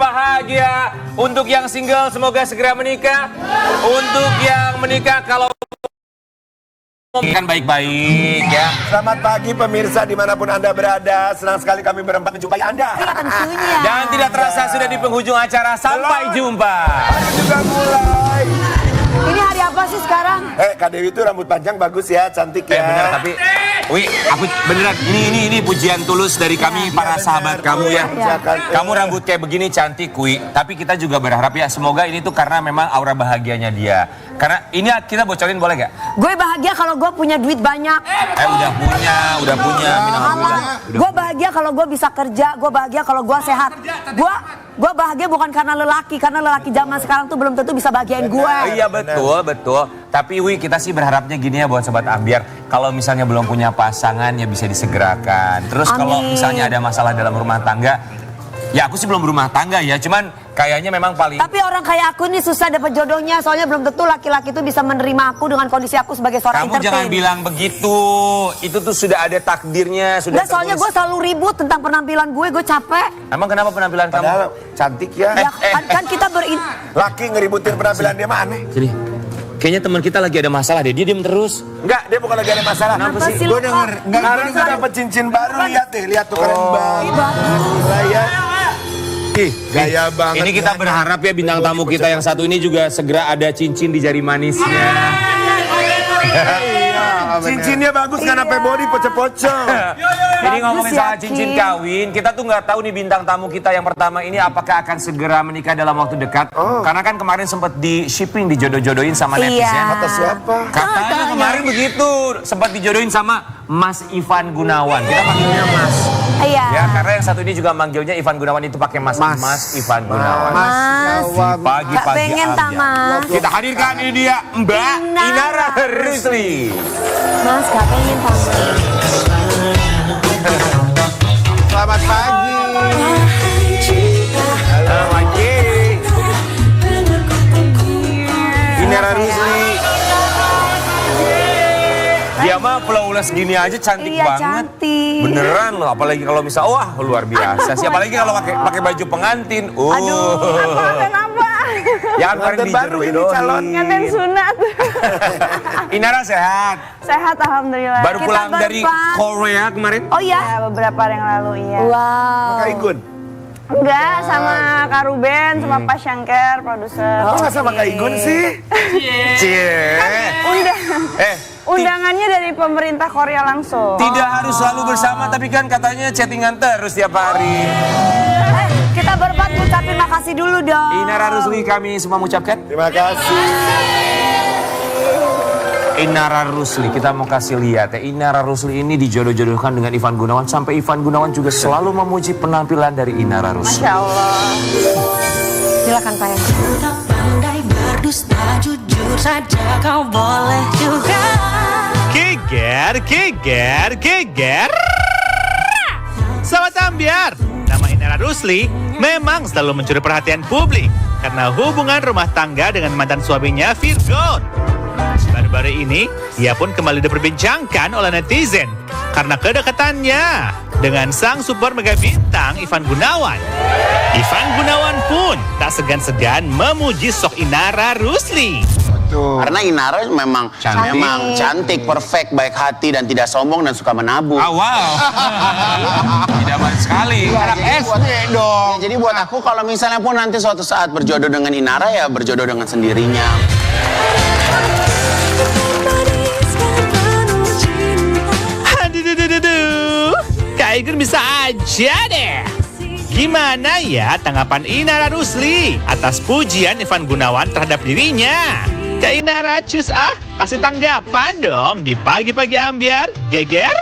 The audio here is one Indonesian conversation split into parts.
berbahagia. Untuk yang single semoga segera menikah. Untuk yang menikah kalau kan baik-baik ya. Selamat pagi pemirsa dimanapun Anda berada. Senang sekali kami berempat menjumpai Anda. Iya tentunya. Dan tidak terasa sudah di penghujung acara. Sampai jumpa. Hari juga mulai. Ini hari apa sih sekarang? Kak Dewi itu rambut panjang bagus ya, cantik ya. Bener tapi Wi, aku beneran ini pujian tulus dari kami para sahabat kamu ya. Kamu rambut kayak begini cantik Wi. Tapi kita juga berharap ya semoga ini tuh karena memang aura bahagianya dia. Karena ini kita bocorin boleh gak? Gue bahagia kalau gue punya duit banyak. Udah punya. Gue bahagia kalau gue bisa kerja. Gue bahagia kalau gue sehat. Gue bahagia bukan karena lelaki zaman sekarang tuh belum tentu bisa bahagiain gue. Iya betul. Tapi Wi kita sih berharapnya gini ya buat sobat Ambiar. Kalau misalnya belum punya pasangan ya bisa disegerakan. Terus kalau misalnya ada masalah dalam rumah tangga, ya aku sih belum berumah tangga ya. Cuman kayaknya memang paling. Tapi orang kayak aku nih susah dapat jodohnya. Soalnya belum tentu laki-laki itu bisa menerima aku dengan kondisi aku sebagai seorang entertain. Kamu jangan bilang begitu. Itu tuh sudah ada takdirnya. Sudah. Soalnya gue selalu ribut tentang penampilan gue capek. Emang kenapa penampilan Padahal kamu? cantik ya. Kan kita Laki ngeributin penampilan dia mah aneh. Sini. Kayaknya teman kita lagi ada masalah deh. Dia diem terus. Enggak, dia bukan lagi ada masalah. Kenapa sih? Gue denger. Sekarang udah dapet cincin baru. Lihat tuh keren banget. Ih, gaya banget. Ini kita berharap ya bintang tamu kita yang satu ini juga segera ada cincin di jari manisnya. Cincinnya bagus kan sampai body pocong-pocong. Ini ngomongin soal cincin kawin, kita tuh nggak tahu nih bintang tamu kita yang pertama ini apakah akan segera menikah dalam waktu dekat. Karena kan kemarin sempat di shipping dijodoh-jodohin sama netizen. Kata siapa? Katanya kemarin begitu, sempat dijodohin sama Mas Ivan Gunawan. Kita panggilnya Mas. Iya. Ya karena yang satu ini juga manggilnya Ivan Gunawan itu pakai Mas Ivan Gunawan. Pagi-pagi pengen Mas. Kita hadirkan ini dia Mbak Inara Rusli. Mas gak pengen Mas. Selamat pagi. Halo pagi. Inara Rusli. Dia mah flawless gini aja cantik banget. Cantik. Beneran loh, apalagi kalau misal wah luar biasa sih. Apalagi kalau pakai baju pengantin. Kenapa? Ya kan kemarin dijeruin calon Nganten sunat. Inara sehat. Sehat alhamdulillah. Baru pulang dari Korea kemarin. Oh iya? Ya, beberapa hari yang lalu iya. Wow. Kak Igun. Enggak, sama Kak Ruben, sama Pak Syangker, produser. Kok nggak sama Kak Igun sih? Undangannya dari pemerintah Korea langsung. Tidak harus selalu bersama, tapi kan katanya chattingan terus tiap hari. Kita berempat ngucapin makasih dulu dong. Inara Rusli kami semua mengucapkan. Terima kasih. Inara Rusli, kita mau kasih lihat ya. Inara Rusli ini dijodoh-jodohkan dengan Ivan Gunawan. Sampai Ivan Gunawan juga selalu memuji penampilan dari Inara Rusli. Masya Allah. Silakan Pak Yang. Pandai berdusta, jujur saja kau boleh juga. Geger. Sobat Ambiar, nama Inara Rusli memang selalu mencuri perhatian publik karena hubungan rumah tangga dengan mantan suaminya Virgon. Baru-baru ini, ia pun kembali diperbincangkan oleh netizen karena kedekatannya dengan sang super mega bintang Ivan Gunawan. Ivan Gunawan pun tak segan-segan memuji sok Inara Rusli. Karena Inara memang cantik, perfect, baik hati dan tidak sombong dan suka menabung. Wow. Tidak baik sekali. Anak SD dong. Jadi buat aku kalau misalnya pun nanti suatu saat berjodoh dengan Inara ya berjodoh dengan sendirinya. Aduh, Kak Igun bisa aja deh. Gimana ya tanggapan Inara Rusli atas pujian Ivan Gunawan terhadap dirinya? Kak Inara cus kasih tanggapan dong di pagi-pagi Ambiar. Geger.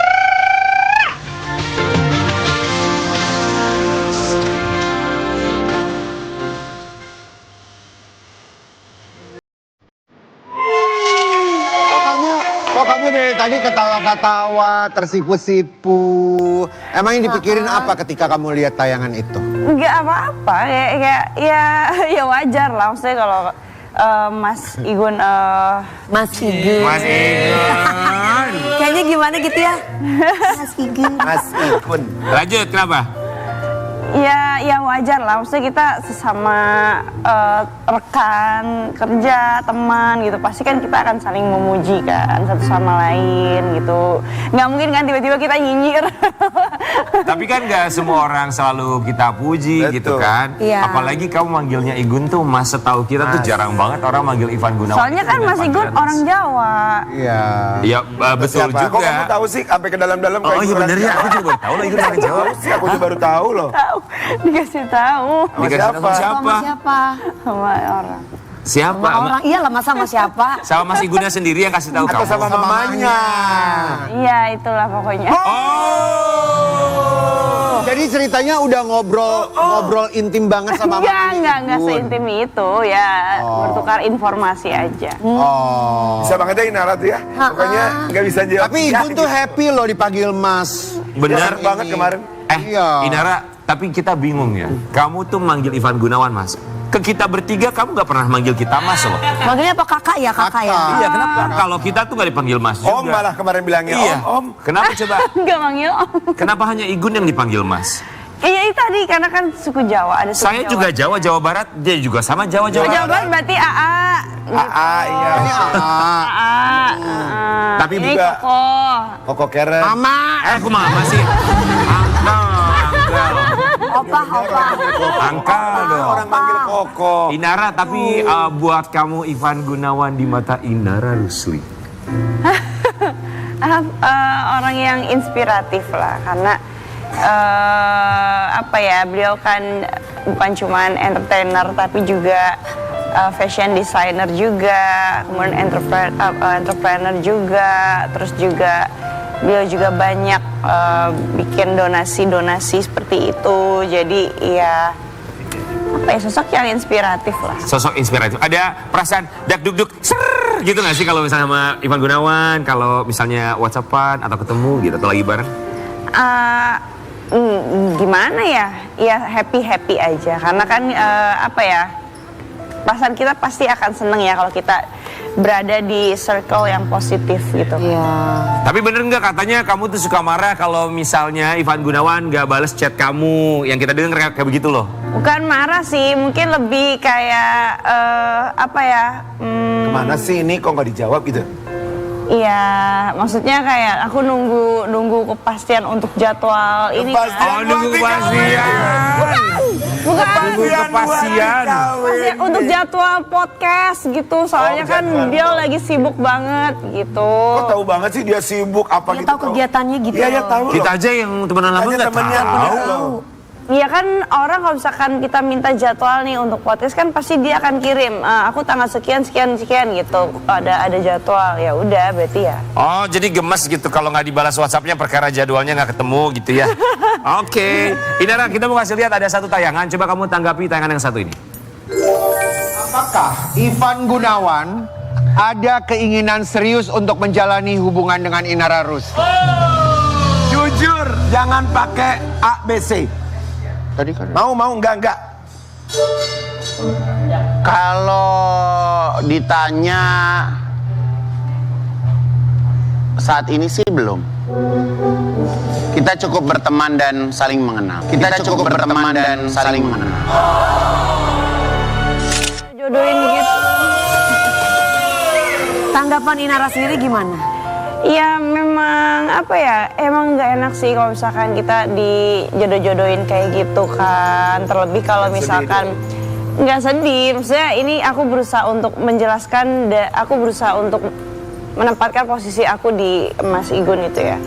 Kok kamu dari tadi ketawa-katawa, tersipu-sipu? Emang yang dipikirin apa ketika kamu lihat tayangan itu? Enggak apa-apa, ya wajar lah. Maksudnya kalau Mas Igun Mas Igun. Kayaknya gimana gitu ya? Mas Igun. Mas Igun. Lanjut, kenapa? Ya wajar lah, maksudnya kita sesama rekan kerja, teman gitu, pasti kan kita akan saling memuji kan satu sama lain gitu. Nggak mungkin kan tiba-tiba kita nyinyir. Tapi kan nggak semua orang selalu kita puji gitu kan. Iya. Apalagi kamu manggilnya Igun tuh, Mas, setahu kita tuh jarang banget orang manggil Ivan Gunawan. Soalnya kan Mas Igun orang Jawa. Iya. Iya, betul Siapa? Kok kamu juga. tahu sih sampai ke dalam-dalam Oh iya bener ya, aku juga baru tahu loh Igun orang Jawa. sih, aku juga baru tahu loh. Tahu, dikasih tahu Dikasih tahu sama Sama siapa? siapa? sama orang. Siapa? Sama orang. Iyalah, masa sama siapa? Sama Mas Igunnya sendiri yang kasih tahu Atau kamu. sama mamanya. Iya, itulah pokoknya. Jadi ceritanya udah ngobrol intim banget sama mamanya Enggak Igun. seintim itu ya, bertukar informasi aja. Oh. Bisa banget ya Inara tuh ya. Pokoknya nggak bisa jawab. Tapi Igun tuh happy loh dipanggil Mas. Benar Seneng banget kemarin. Iya. Inara, tapi kita bingung ya. Kamu tuh manggil Ivan Gunawan Mas. Ke kita bertiga kamu nggak pernah manggil kita Mas loh. Manggilnya apa kakak ya? Kakak ya? Iya, kenapa? Kalau kita tuh nggak dipanggil Mas juga. Om malah kemarin bilangnya Iya. om. Kenapa coba? Enggak manggil om. Kenapa hanya Igun yang dipanggil Mas? Iya itu tadi karena kan suku Jawa ada suku Saya Jawa. juga Jawa Barat, dia juga sama Jawa Jawa Barat berarti AA. Iya. AA. Tapi ini juga- Koko. Koko Keren. Mama. Aku mama sih. Angka Opa. dong. Orang manggil Koko. Inara, tapi buat kamu Ivan Gunawan di mata Inara Rusli. Orang yang inspiratif lah karena beliau kan bukan cuman entertainer tapi juga fashion designer juga, kemudian entrepreneur juga, terus juga beliau juga banyak bikin donasi seperti itu. Jadi ya sosok yang inspiratif lah. Sosok inspiratif. Ada perasaan dak duk duk ser gitu nggak sih kalau misalnya sama Ivan Gunawan, kalau misalnya WhatsAppan atau ketemu gitu atau lagi bareng? Gimana ya? Ya happy aja karena kan perasaan kita pasti akan seneng ya kalau kita berada di circle yang positif gitu. Iya. Tapi bener nggak katanya kamu tuh suka marah kalau misalnya Ivan Gunawan nggak bales chat kamu? Yang kita dengar kayak begitu loh. Bukan marah sih, mungkin lebih kayak Kemana sih ini kok nggak dijawab gitu? Iya, maksudnya kayak aku nunggu kepastian untuk jadwal ini kan. Kepastian. Oh, nunggu kepastian. Bukan. Nunggu kepastian. Kepastian untuk jadwal podcast gitu, soalnya kan jadwal. dia lagi sibuk banget gitu. Kok tahu banget sih dia sibuk apa Dia gitu? tahu kegiatannya gitu. Iya, ya tahu. Kita aja yang temenan lama Tanya nggak temennya, tahu. punya tahu. Iya kan orang kalau misalkan kita minta jadwal nih untuk podcast kan pasti dia akan kirim aku tanggal sekian gitu ada jadwal, ya udah berarti ya. Oh, jadi gemes gitu kalau nggak dibalas WhatsApp-nya perkara jadwalnya nggak ketemu gitu ya. Oke. Inara, kita mau kasih lihat ada satu tayangan. Coba kamu tanggapi tayangan yang satu ini. Apakah Ivan Gunawan ada keinginan serius untuk menjalani hubungan dengan Inara Rusli? Jujur, jangan pakai ABC. Tadi kan. Mau enggak. Kalau ditanya saat ini sih belum. Kita cukup berteman dan saling mengenal. Jodohin gitu. Tanggapan Inara sendiri gimana? Ya memang emang nggak enak sih kalau misalkan kita dijodoh-jodohin kayak gitu kan. Terlebih kalau misalkan nggak sedih, maksudnya ini aku berusaha untuk menjelaskan, aku berusaha untuk menempatkan posisi aku di Mas Igun itu ya.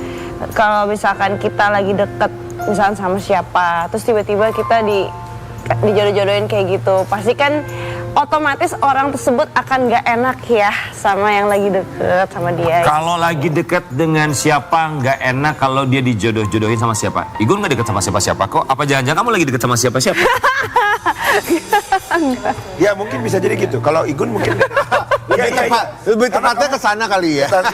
Kalau misalkan kita lagi deket misalkan sama siapa, terus tiba-tiba kita dijodoh-jodohin kayak gitu, pasti kan otomatis orang tersebut akan gak enak ya sama yang lagi deket sama dia. Kalau lagi deket dengan siapa nggak enak kalau dia dijodoh-jodohin sama siapa? Igun nggak deket sama siapa-siapa kok. Apa jangan-jangan kamu lagi deket sama siapa-siapa? Ya mungkin bisa jadi gitu. Kalau Igun mungkin. Lebih tepatnya ke sana kali ya. Gak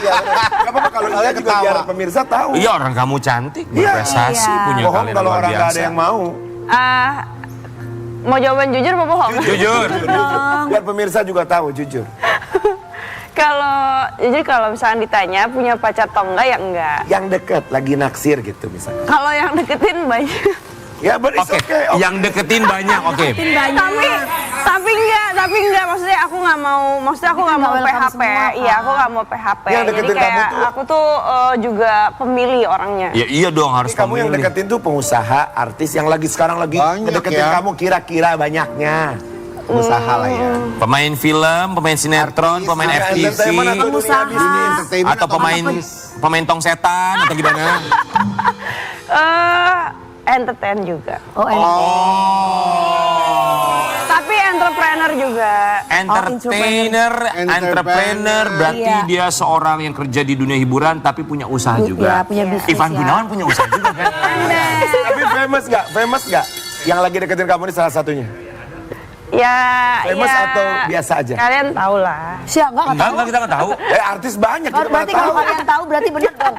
apa-apa kalau Kalian dia juga ketawa. biar pemirsa tahu. Iya, orang kamu cantik, berprestasi, Iya. punya Bohong kalian kalau luar orang nggak biasa. ada yang mau. Mau jawaban jujur apa bohong? Jujur. Biar pemirsa juga tahu jujur. Kalau misalkan ditanya punya pacar atau enggak ya enggak. Yang deket lagi naksir gitu misalnya. Kalau yang deketin banyak. Ya, but it's Oke, okay. yang deketin banyak, oke. Tapi enggak, maksudnya aku nggak mau welcome PHP. semua, Iya, aku nggak mau PHP. Yang Jadi deketin kayak kamu tuh- aku tuh juga pemilih orangnya. Ya iya dong harus Kamu yang memilih. deketin tuh pengusaha, artis yang sekarang lagi Banyak deketin ya. kamu kira-kira banyaknya. Usaha lah ya. Pemain film, pemain sinetron, pemain FTV, Entertainment atau dunia Pengusaha. bisnis. Entertainment atau pemain tong setan atau gimana? Entertain juga. Oh, Tapi entrepreneur juga. Entrepreneur berarti Iya. dia seorang yang kerja di dunia hiburan tapi punya usaha juga. Iya, punya bisnis, Ivan ya. Gunawan punya usaha juga kan? Tapi famous gak? Famous gak? Yang lagi deketin kamu ini salah satunya. Ya, Famous ya, atau biasa aja? Kalian tahu lah. Siapa nggak tahu? Enggak kita nggak tahu. Artis banyak kita Berarti nggak kalau tahu. kalian tahu berarti benar dong.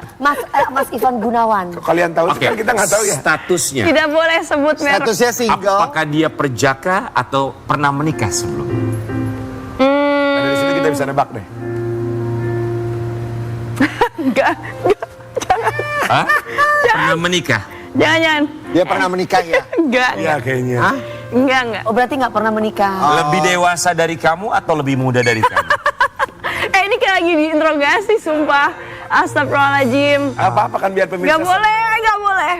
Mas Ivan Gunawan. Kalau kalian tahu Oke, kan kita nggak tahu ya. Statusnya. Tidak boleh sebut merek. Statusnya single. Apakah dia perjaka atau pernah menikah sebelum? Nah, dari situ kita bisa nebak deh. Enggak. Hah? Pernah menikah? Jangan. Dia pernah menikah ya? Enggak. Iya kayaknya. Hah? Enggak. Oh berarti nggak pernah menikah. Lebih dewasa dari kamu atau lebih muda dari kamu? Ini kayak lagi diinterogasi, sumpah. Astagfirullahaladzim. Apa-apa kan biar pemirsa. Gak boleh. Gak boleh.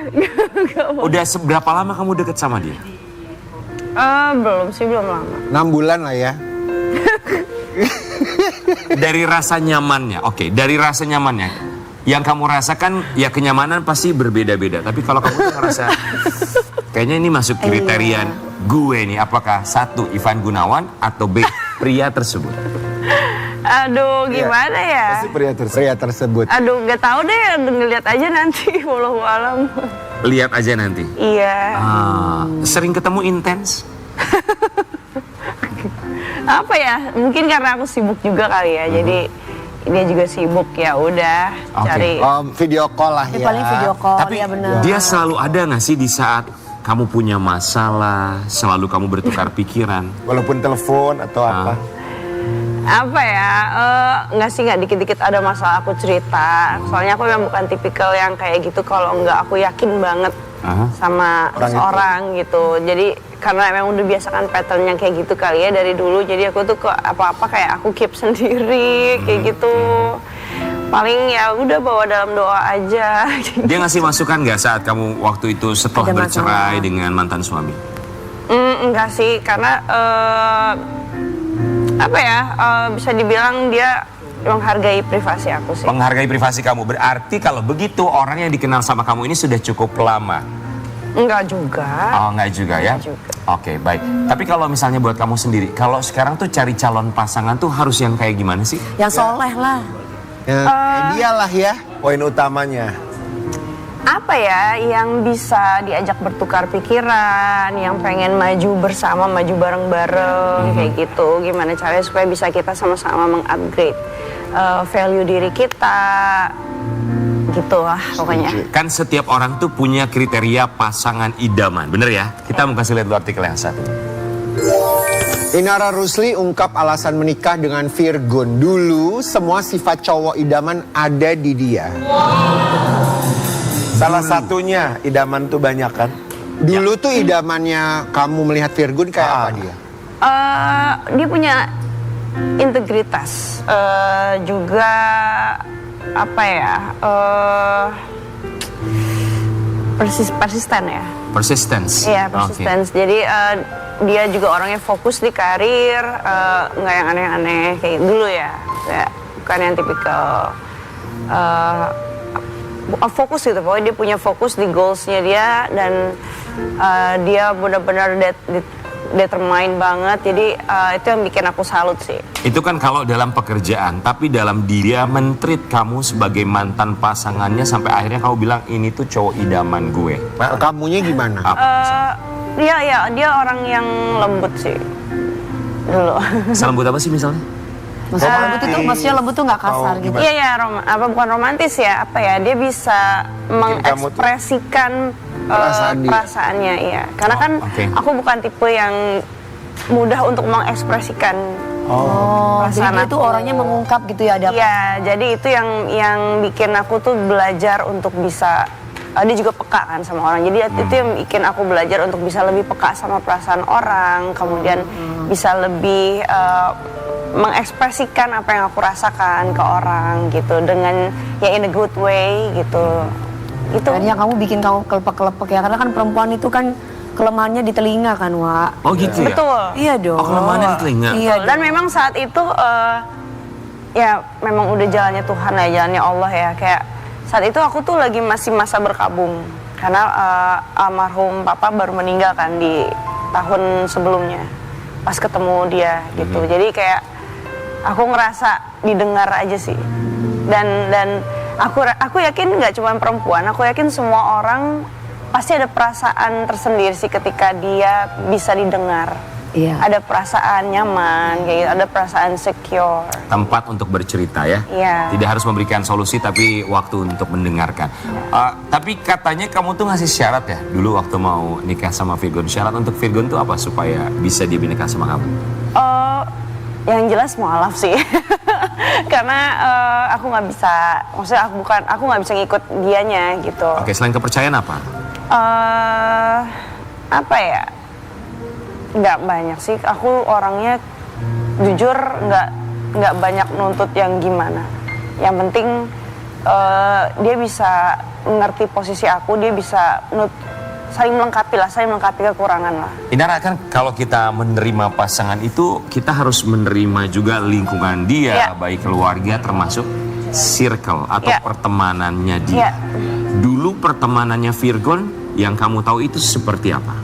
Udah seberapa lama kamu deket sama dia? Belum lama. 6 bulan lah ya. Dari rasa nyamannya, oke, dari rasa nyamannya. Yang kamu rasakan, ya kenyamanan pasti berbeda-beda. Tapi kalau kamu tuh ngerasa, kayaknya ini masuk kriteria gue nih. Apakah satu, Ivan Gunawan, atau B, pria tersebut? Aduh, gimana ya? Pasti pria tersebut. Aduh, nggak tahu deh. Ngeliat aja nanti. Wallahu alam. Lihat aja nanti. Iya. Sering ketemu intens? Apa ya? Mungkin karena aku sibuk juga kali ya. Jadi dia juga sibuk, ya udah Oke. cari. Video call lah Ini ya. paling video call Tapi ya benar. dia selalu ada nggak sih di saat kamu punya masalah, selalu kamu bertukar pikiran? Walaupun telepon atau apa. Apa ya? Nggak dikit-dikit ada masalah aku cerita. Soalnya aku memang bukan tipikal yang kayak gitu. Kalau nggak aku yakin banget sama seseorang gitu. Jadi karena memang udah biasakan pattern yang kayak gitu kali ya dari dulu. Jadi aku tuh apa-apa kayak aku keep sendiri kayak gitu. Paling ya udah bawa dalam doa aja. Dia ngasih masukan nggak saat kamu waktu itu setelah Ada bercerai dengan mantan suami? Enggak sih, karena bisa dibilang dia menghargai privasi aku sih. Menghargai privasi kamu. Berarti kalau begitu orang yang dikenal sama kamu ini sudah cukup lama. Enggak juga. Oh, enggak juga ya? Enggak juga. Oke, baik. Tapi kalau misalnya buat kamu sendiri, kalau sekarang tuh cari calon pasangan tuh harus yang kayak gimana sih? Yang soleh lah. Dia lah ya. Poin utamanya. Apa ya yang bisa diajak bertukar pikiran, yang pengen maju bersama, maju bareng-bareng kayak gitu. Gimana caranya supaya bisa kita sama-sama mengupgrade value diri kita. Gitu lah pokoknya. Kan setiap orang tuh punya kriteria pasangan idaman, bener ya? Kita mau kasih lihat dulu artikel yang satu. Inara Rusli ungkap alasan menikah dengan Virgon. Dulu semua sifat cowok idaman ada di dia. Salah satunya idaman tuh banyak kan. Dulu tuh idamannya kamu melihat Virgon kayak apa dia? Dia punya integritas, juga apa ya, persisten ya. Persistence. Iya, Oke. persistence. Jadi dia juga orangnya fokus di karir, nggak yang aneh-aneh kayak dulu ya. Kayak bukan yang tipikal fokus gitu. Pokoknya dia punya fokus di goalsnya dia dan dia benar-benar determined banget. Jadi itu yang bikin aku salut sih. Itu kan kalau dalam pekerjaan, tapi dalam dia men-treat kamu sebagai mantan pasangannya sampai akhirnya kamu bilang ini tuh cowok idaman gue. Kamunya gimana? Dia orang yang lembut sih dulu. Selembut apa sih misalnya? Maksudnya lembut itu, maksudnya lembut tuh nggak kasar gitu. Iya, bukan romantis ya, apa ya, dia bisa mengekspresikan perasaannya, iya. Karena kan aku bukan tipe yang mudah untuk mengekspresikan perasaan Jadi itu aku. orangnya mengungkap gitu ya, ada apa? Iya, jadi itu yang bikin aku tuh belajar untuk bisa dia juga peka kan sama orang. Jadi itu yang bikin aku belajar untuk bisa lebih peka sama perasaan orang, kemudian bisa lebih mengekspresikan apa yang aku rasakan ke orang gitu dengan ya in a good way gitu. Itu Dan yang kamu bikin kamu kelepek-kelepek ya, karena kan perempuan itu kan kelemahannya di telinga kan, Wak. Oh gitu ya? betul. Iya dong. Oh, kelemahannya di telinga. Iya. Dan memang saat itu ya memang udah jalannya Tuhan ya, jalannya Allah ya. Kayak saat itu aku tuh lagi masih masa berkabung karena almarhum papa baru meninggal kan di tahun sebelumnya pas ketemu dia gitu. Jadi kayak aku ngerasa didengar aja sih. Dan aku yakin nggak cuma perempuan, aku yakin semua orang pasti ada perasaan tersendiri sih ketika dia bisa didengar. Iya. Ada perasaan nyaman, kayak gitu, ada perasaan secure. Tempat untuk bercerita ya. Iya. Tidak harus memberikan solusi tapi waktu untuk mendengarkan. Tapi katanya kamu tuh ngasih syarat ya dulu waktu mau nikah sama Virgon. Syarat untuk Virgon tuh apa supaya bisa dia nikah sama kamu? Yang jelas mualaf sih. Karena aku nggak bisa, maksudnya aku nggak bisa ngikut dianya gitu. Oke, selain kepercayaan apa? Apa ya? Nggak banyak sih. Aku orangnya jujur nggak banyak nuntut yang gimana. Yang penting dia bisa mengerti posisi aku, dia bisa saling melengkapi kekurangan lah. Inara, kan kalau kita menerima pasangan itu kita harus menerima juga lingkungan dia, Iya. baik keluarga termasuk circle atau Iya. pertemanannya dia. Iya. Dulu pertemanannya Virgon yang kamu tahu itu seperti apa?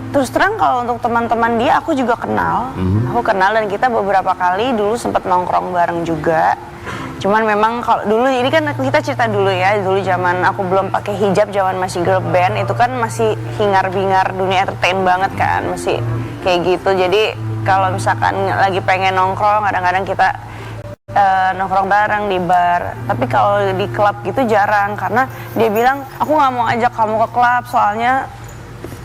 Terus terang kalau untuk teman-teman dia aku juga kenal. Aku kenal dan kita beberapa kali dulu sempat nongkrong bareng juga. Cuman memang kalau dulu ini kan kita cerita dulu ya, dulu zaman aku belum pakai hijab, zaman masih girl band, itu kan masih hingar-bingar dunia entertain banget kan, masih kayak gitu. Jadi kalau misalkan lagi pengen nongkrong, kadang-kadang kita nongkrong bareng di bar. Tapi kalau di klub gitu jarang, karena dia bilang aku nggak mau ajak kamu ke klub soalnya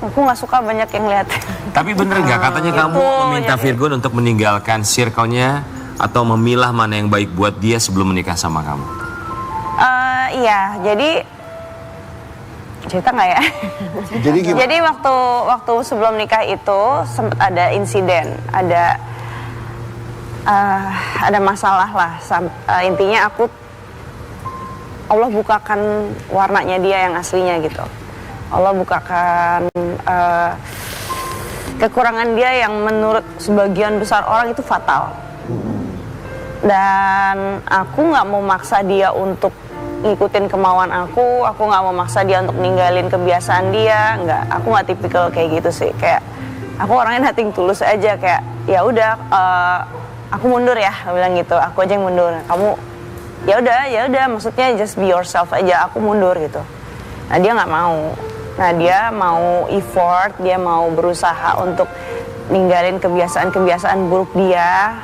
aku nggak suka banyak yang lihat. Tapi bener nggak katanya kamu meminta Virgon untuk meninggalkan circle-nya atau memilah mana yang baik buat dia sebelum menikah sama kamu? Iya, jadi cerita nggak ya? Jadi gimana? Jadi waktu sebelum nikah itu sempat ada insiden, ada masalah lah. Intinya Allah bukakan warnanya dia yang aslinya gitu. Allah bukakan kekurangan dia yang menurut sebagian besar orang itu fatal. Dan aku nggak mau maksa dia untuk ngikutin kemauan aku nggak mau maksa dia untuk ninggalin kebiasaan dia, aku nggak tipikal kayak gitu sih. Kayak aku orangnya nothing tulus aja, kayak ya udah aku mundur ya, aku bilang gitu, aku aja yang mundur, kamu ya udah, maksudnya just be yourself aja, aku mundur gitu. Nah dia nggak mau, dia mau effort, dia mau berusaha untuk ninggalin kebiasaan-kebiasaan buruk dia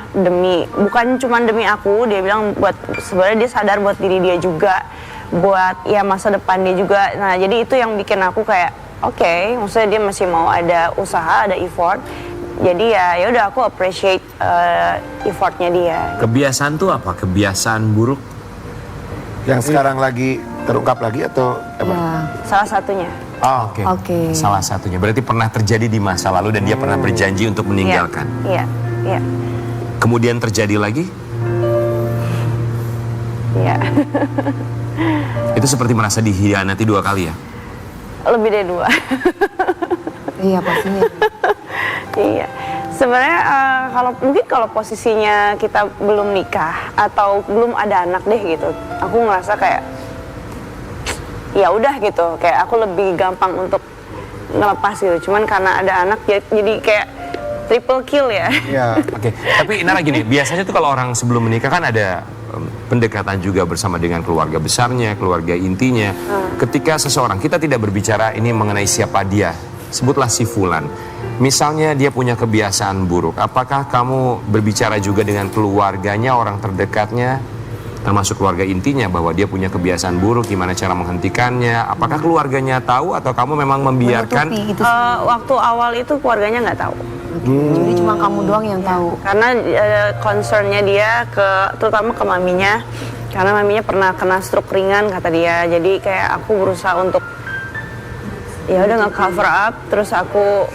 bukan cuma demi aku, dia bilang buat sebenarnya dia sadar buat diri dia juga, buat ya masa depan dia juga. Nah jadi itu yang bikin aku kayak oke, maksudnya dia masih mau ada usaha, ada effort. Jadi ya udah aku appreciate effortnya dia. Kebiasaan tuh apa? Kebiasaan buruk? Yang sekarang lagi terungkap lagi atau apa? Ya. Salah satunya. Oh, oke. Salah satunya. Berarti pernah terjadi di masa lalu dan dia pernah berjanji untuk meninggalkan. Iya. Kemudian terjadi lagi? Iya. Itu seperti merasa dihianati 2 kali ya? Lebih dari 2. Iya pastinya. Iya. Sebenarnya kalau posisinya kita belum nikah atau belum ada anak deh gitu, aku ngerasa kayak ya udah gitu, kayak aku lebih gampang untuk ngelepas gitu. Cuman karena ada anak jadi kayak triple kill ya. Iya. Oke. Tapi Inara gini, biasanya tuh kalau orang sebelum menikah kan ada pendekatan juga bersama dengan keluarga besarnya, keluarga intinya. Ketika seseorang, kita tidak berbicara ini mengenai siapa dia, sebutlah si Fulan. Misalnya dia punya kebiasaan buruk, apakah kamu berbicara juga dengan keluarganya, orang terdekatnya, termasuk keluarga intinya, bahwa dia punya kebiasaan buruk, gimana cara menghentikannya? Apakah keluarganya tahu atau kamu memang membiarkan? Menutupi itu. Waktu awal itu keluarganya nggak tahu. Jadi cuma kamu doang yang tahu. Karena concernnya dia terutama ke maminya, Karena maminya pernah kena stroke ringan kata dia. Jadi kayak aku berusaha untuk ya udah nge-cover up. Terus aku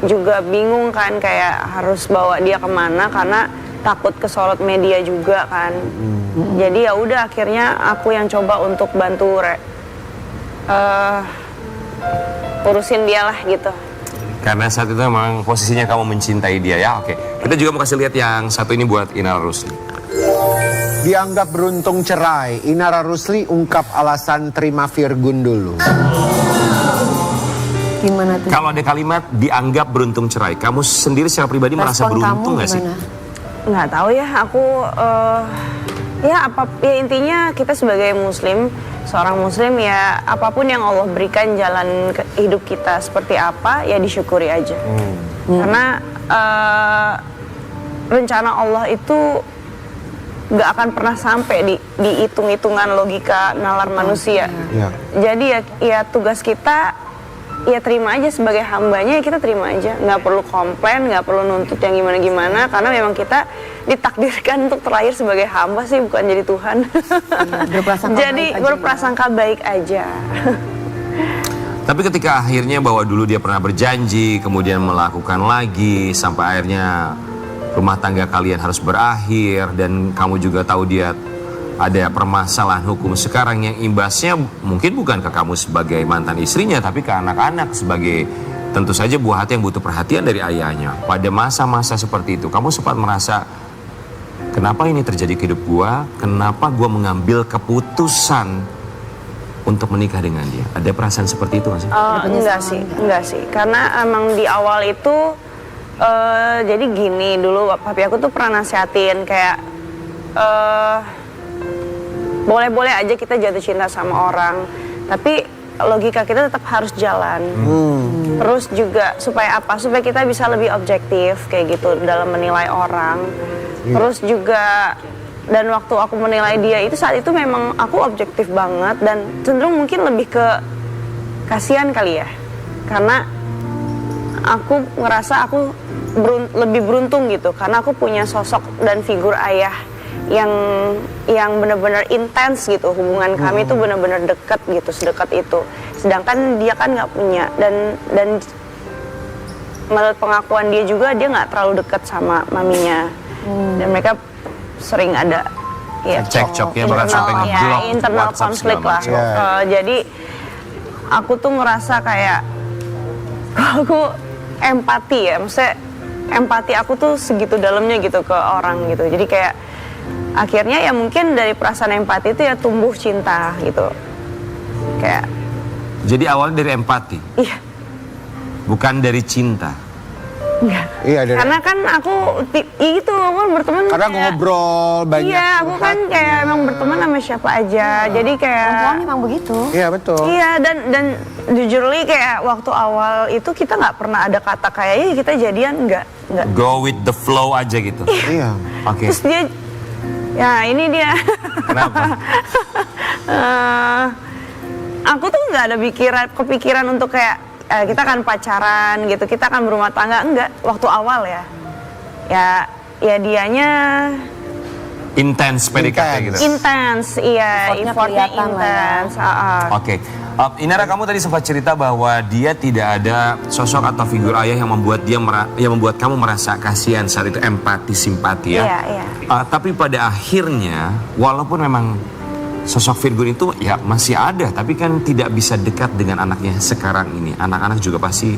juga bingung kan kayak harus bawa dia kemana karena takut kesorot media juga kan. Jadi ya udah akhirnya aku yang coba untuk bantu urusin dia lah gitu. Karena saat itu memang posisinya kamu mencintai dia ya. Oke. Kita juga mau kasih lihat yang satu ini buat Inara Rusli. Dianggap beruntung cerai, Inara Rusli ungkap alasan terima Virgun dulu. Gimana tuh? Kalau ada kalimat dianggap beruntung cerai, kamu sendiri secara pribadi merasa Respon beruntung kamu nggak sih? gimana? Nggak tahu ya, aku ya intinya kita sebagai muslim, seorang muslim ya apapun yang Allah berikan jalan hidup kita seperti apa ya disyukuri aja. Karena rencana Allah itu nggak akan pernah sampai di hitung-hitungan logika nalar manusia. Jadi ya tugas kita ya terima aja sebagai hambanya, ya kita terima aja, nggak perlu komplain, nggak perlu nuntut yang gimana-gimana, karena memang kita ditakdirkan untuk terlahir sebagai hamba sih, bukan jadi Tuhan. Jadi berprasangka baik aja. Tapi ketika akhirnya bahwa dulu dia pernah berjanji, kemudian melakukan lagi, sampai akhirnya rumah tangga kalian harus berakhir, dan kamu juga tahu dia ada permasalahan hukum sekarang yang imbasnya mungkin bukan ke kamu sebagai mantan istrinya, tapi ke anak-anak sebagai tentu saja buah hati yang butuh perhatian dari ayahnya. Pada masa-masa seperti itu, kamu sempat merasa, kenapa ini terjadi ke hidup gua? Kenapa gua mengambil keputusan untuk menikah dengan dia? Ada perasaan seperti itu nggak sih? Enggak sih. Karena emang di awal itu, jadi gini, dulu papi aku tuh pernah nasihatin kayak, boleh-boleh aja kita jatuh cinta sama orang, tapi logika kita tetap harus jalan. Terus juga supaya apa? Supaya kita bisa lebih objektif kayak gitu dalam menilai orang. Terus juga, dan waktu aku menilai dia itu saat itu memang aku objektif banget dan cenderung mungkin lebih ke kasihan kali ya. Karena aku ngerasa aku lebih beruntung gitu, karena aku punya sosok dan figur ayah yang benar-benar intens gitu. Hubungan kami tuh benar-benar dekat gitu, sedekat itu. Sedangkan dia kan nggak punya, dan menurut pengakuan dia juga dia nggak terlalu dekat sama maminya. Dan mereka sering ada ya cekcok ya, bahkan sampai ngeblok internal WhatsApp konflik lah. segala Jadi aku tuh ngerasa kayak aku empati ya, maksudnya empati aku tuh segitu dalamnya gitu ke orang gitu. Jadi kayak akhirnya ya mungkin dari perasaan empati itu ya tumbuh cinta gitu. Kayak. Jadi awalnya dari empati? Iya. Bukan dari cinta? Enggak. Iya, karena kan aku itu aku berteman karena kayak, ngobrol banyak. Iya, aku kan kayak emang berteman sama siapa aja. Jadi kayak perempuan emang begitu. Iya, betul. Iya, dan jujur kayak waktu awal itu kita nggak pernah ada kata kayak kita jadian, enggak. Go with the flow aja gitu. Iya. Oke. Terus dia, ya ini dia. Kenapa? Aku tuh nggak ada kepikiran untuk kayak kita akan pacaran gitu, kita akan berumah tangga, enggak. Waktu awal ya dianya Intens PDKT gitu. Intens, iya, effortnya intens. Oke. Inara, kamu tadi sempat cerita bahwa dia tidak ada sosok atau figur ayah yang membuat kamu merasa kasihan saat itu, empati, simpati ya. Iya. Tapi pada akhirnya, walaupun memang sosok Virgun itu ya masih ada, tapi kan tidak bisa dekat dengan anaknya sekarang ini. Anak-anak juga pasti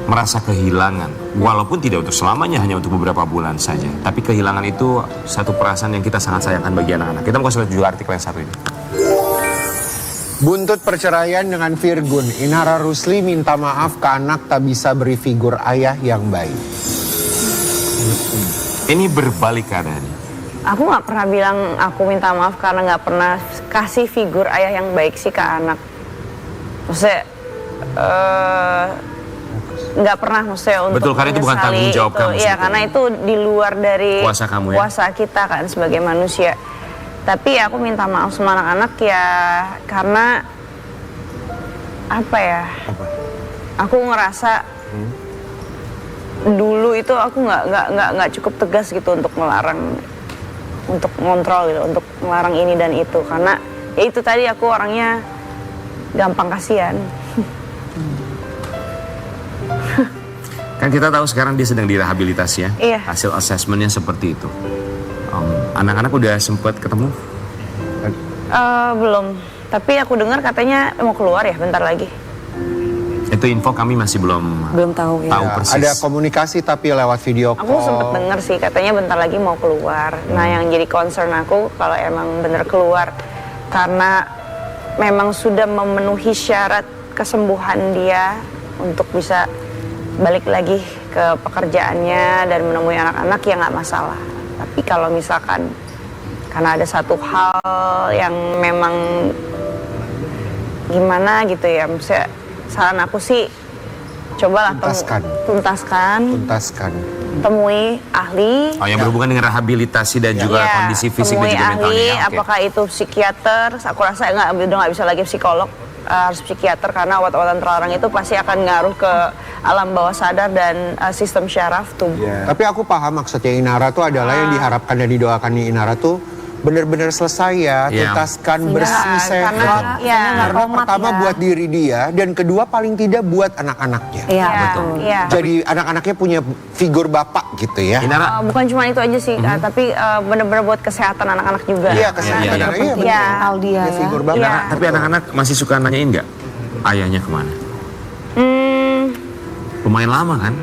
merasa kehilangan, walaupun tidak untuk selamanya, hanya untuk beberapa bulan saja. Tapi kehilangan itu satu perasaan yang kita sangat sayangkan bagi anak-anak. Kita mau kasih lihat juga artikel yang satu ini. Buntut perceraian dengan Virgun, Inara Rusli minta maaf ke anak tak bisa beri figur ayah yang baik. Ini berbalik keadaannya. Aku nggak pernah bilang aku minta maaf karena nggak pernah kasih figur ayah yang baik sih ke anak. Maksudnya nggak pernah, maksudnya untuk betul, karena itu bukan tanggung jawab kamu. Iya, karena itu di luar dari kuasa kamu ya? Kuasa kita kan sebagai manusia. Tapi ya aku minta maaf sama anak-anak ya karena apa ya? Aku ngerasa dulu itu aku nggak cukup tegas gitu untuk melarang untuk ngontrol gitu, untuk melarang ini dan itu, karena ya itu tadi aku orangnya gampang kasihan. Kan kita tahu sekarang dia sedang direhabilitasi ya. Iya. Hasil asesmennya seperti itu. Anak-anak udah sempat ketemu? Belum, tapi aku dengar katanya mau keluar ya bentar lagi. Itu info kami masih belum tahu ya. tahu persis. Ada komunikasi tapi lewat video call. Aku sempet denger sih katanya bentar lagi mau keluar. Nah yang jadi concern aku kalau emang bener keluar karena memang sudah memenuhi syarat kesembuhan dia untuk bisa balik lagi ke pekerjaannya dan menemui anak-anak ya nggak masalah. Tapi kalau misalkan karena ada satu hal yang memang gimana gitu ya, misalnya saran aku sih cobalah tuntaskan, temui ahli. Oh, yang berhubungan dengan rehabilitasi dan juga Ya, kondisi fisik dan temui juga mentalnya. ahli, Ya, oke. apakah itu psikiater? Aku rasa udah nggak bisa lagi psikolog, harus psikiater karena obat-obatan terlarang itu pasti akan ngaruh ke alam bawah sadar dan sistem syaraf tubuh. Tapi aku paham maksudnya Inara tuh adalah yang diharapkan dan didoakan Inara tuh benar-benar selesai ya, Iya. tuntaskan, Iya, bersih, sehat. karena ya, Karena pertama ya. buat diri dia dan kedua paling tidak buat anak-anaknya. Iya, ya, betul. ya. Jadi anak-anaknya punya figur bapak gitu ya. Inara, Bukan cuma itu aja sih, tapi bener-bener buat kesehatan anak-anak juga. Iya, kesehatan Iya, iya. anak, iya, Iya. betul. Mental dia ya. Figur bapak. Iya. tapi anak-anak masih suka nanyain nggak ayahnya kemana? Lumayan lama kan?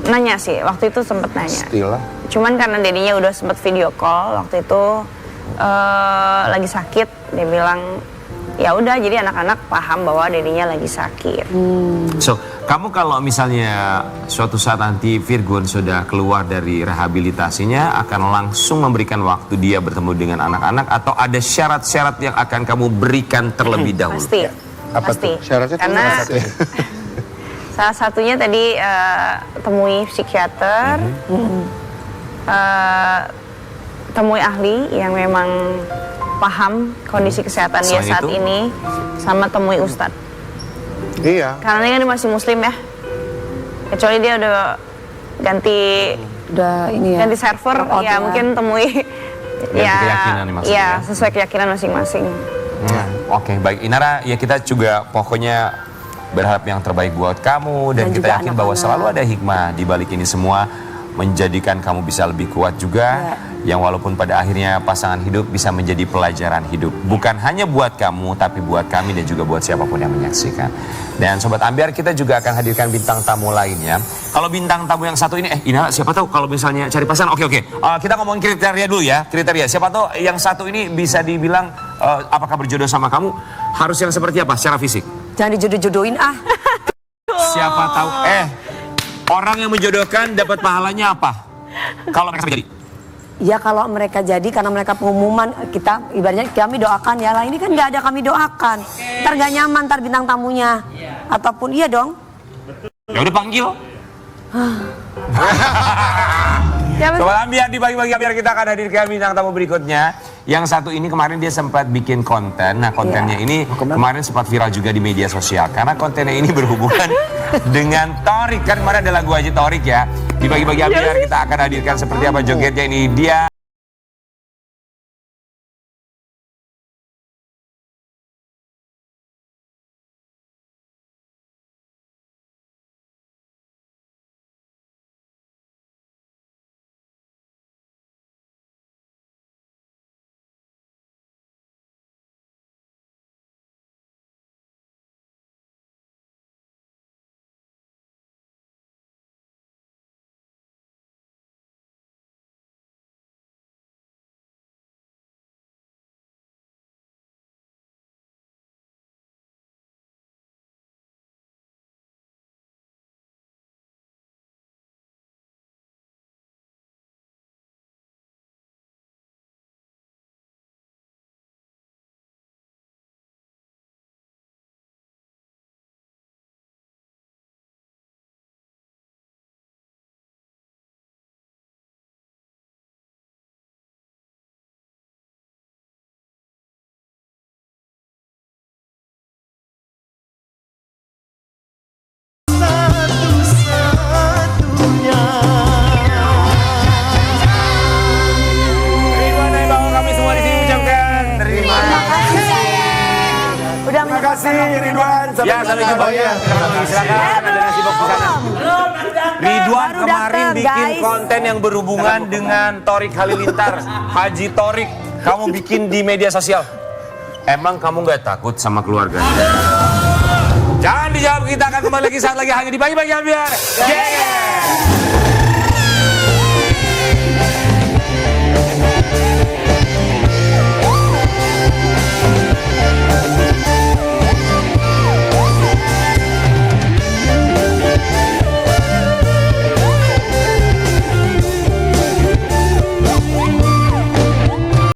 Nanya sih, waktu itu sempet nanya. Istilah. Cuman karena dedinya udah sempet video call waktu itu lagi sakit, dia bilang ya udah jadi anak-anak paham bahwa dedinya lagi sakit. So, kamu kalau misalnya suatu saat nanti Virgon sudah keluar dari rehabilitasinya, akan langsung memberikan waktu dia bertemu dengan anak-anak atau ada syarat-syarat yang akan kamu berikan terlebih dahulu? Pasti, Apa pasti. tuh? Syaratnya tuh Karena apa sih? salah satunya tadi temui psikiater, temui ahli yang memang paham kondisi kesehatan dia Selain saat itu? ini, sama temui ustadz. Iya. Karena ini kan dia masih muslim ya, kecuali dia udah ganti Udah ini ya. ganti server, Out ya mungkin temui keyakinan nih maksudnya ya? sesuai keyakinan masing-masing. Oke, baik Inara, ya kita juga pokoknya berharap yang terbaik buat kamu dan Dan kita juga yakin bahwa anak-anak. selalu ada hikmah di balik ini semua menjadikan kamu bisa lebih kuat juga yang walaupun pada akhirnya pasangan hidup bisa menjadi pelajaran hidup bukan hanya buat kamu tapi buat kami dan juga buat siapapun yang menyaksikan. Dan Sobat Ambiar, kita juga akan hadirkan bintang tamu lainnya. Kalau bintang tamu yang satu ini Inara, siapa tahu kalau misalnya cari pasangan, oke. Kita ngomongin kriteria dulu ya, kriteria. Siapa tahu yang satu ini bisa dibilang apakah berjodoh sama kamu, harus yang seperti apa secara fisik? Jangan dijodoh-jodohin ah. Siapa tahu orang yang menjodohkan dapat pahalanya apa? Kalau mereka terjadi. Ya kalau mereka jadi karena mereka pengumuman, kita ibaratnya kami doakan ya lah, ini kan nggak ada kami doakan. Ntar gak nyaman ntar bintang tamunya. Ataupun iya dong. Ya udah panggil. Siapa Sobat Ambiar, dibagi-bagi biar kita akan hadirkan bintang tamu berikutnya. Yang satu ini kemarin dia sempat bikin konten. Nah kontennya ini kemarin sempat viral juga di media sosial. Karena kontennya ini berhubungan dengan Torik. Kan kemarin ada lagu Haji Torik ya. Dibagi-bagi Ambiar kita akan hadirkan seperti apa jogetnya ini. Dia kasih Ridwan. Ya, sampai jumpa ya. Silakan ada nasi box di sana. Ridwan Baru kemarin dateng, bikin guys. konten yang berhubungan dengan Torik Halilintar, Haji Torik. Kamu bikin di media sosial. Emang kamu nggak takut sama keluarganya? Jangan dijawab, kita akan kembali lagi saat lagi hanya di Pagi-Pagi Ambiar. Yeah.